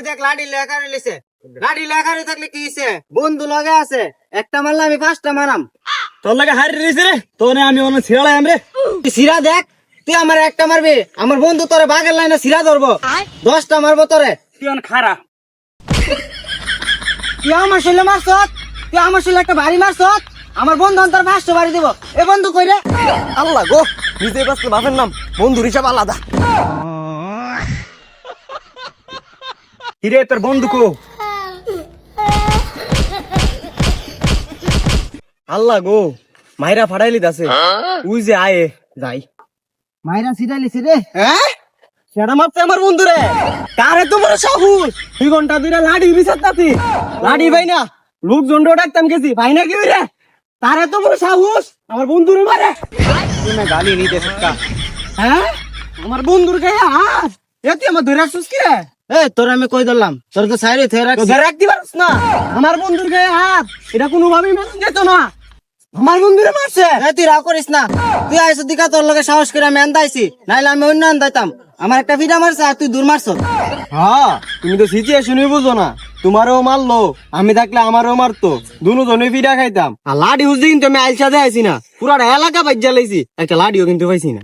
দেখ লাডি লেখা রইছে, লাডি লেখা রই থাকলে কি হইছে? বন্ধু লগে আছে, একটা মারলে আমি 5টা মারাম। তোর লাগে হারি রইছে রে, তোরে আমি অনেক ছিড়ালাম রে। তুই সিরা দেখ, তুই আমার একটা মারবি, আমার বন্ধু তোরে বাগের লাইনে সিরা ধরবো, 10টা মারবো তোরে। তুই অনেক খারাপ। তুই আমার শরীরে মারছত, তুই আমার শরীরে একটা বাড়ি মারছত, আমার বন্ধু অন্তর 5টা বাড়ি দিব। এ বন্ধু কই রে? আল্লাহ গো, নিজে বাঁচলে বাপের নাম, বন্ধুর হিসাব আলাদা। কিরে তোর বন্ধু কো? আল্লাহ গো, মাইরা ফাড়াইলি দাসে, উই যে আয়ে যাই। মাইরা সিরাইলিছি রে। হ্যাঁ সেটা মারছে আমার বন্ধু রে। কারে তোমার সাহুল 2 ঘন্টা ধরে লাডি বিচারতাছি, লাডি ভাই না লোকজন ডাকতাম গেছি ভাই না কি রে, তারে তোমার সাহস আমার বন্ধুর মারে। তুই না গালি নিতে সক্কা। হ্যাঁ আমার বন্ধুর গায়ে হাত, এতে আমার ধরে আসছিস কি রে? এ তোর আমি কই দিলাম, তোর তো সাইরে থে তো রাখছি। ধরে রাখতে পারছ না, আমার বন্ধুর গায়ে হাত, এটা কোনোভাবেই মেনে যেত না। আমার বন্ধুরে মারছে। এ তুই রাগ করিস না, তুই আইসো দিকা, তোর লগে সাহস করে আমি আন্দাইছি, নাইলে আমি অন্য আন্দাইতাম। আমার একটা ভিড়া মারছে আর তুই দূর মারছ। হ্যাঁ তুমি তো সিচুয়েশনই বুঝো না, তোমারও মারলো, আমি থাকলে আমারও মারতো, দুজনে পিঠা খাইতাম। আর লাডি হুজে কিন্তু আমি আইসা দিয়ে আইছি না, পুরাটা এলাকা বাইজা লাইছি, একটা লাডিও কিন্তু পাইছি না।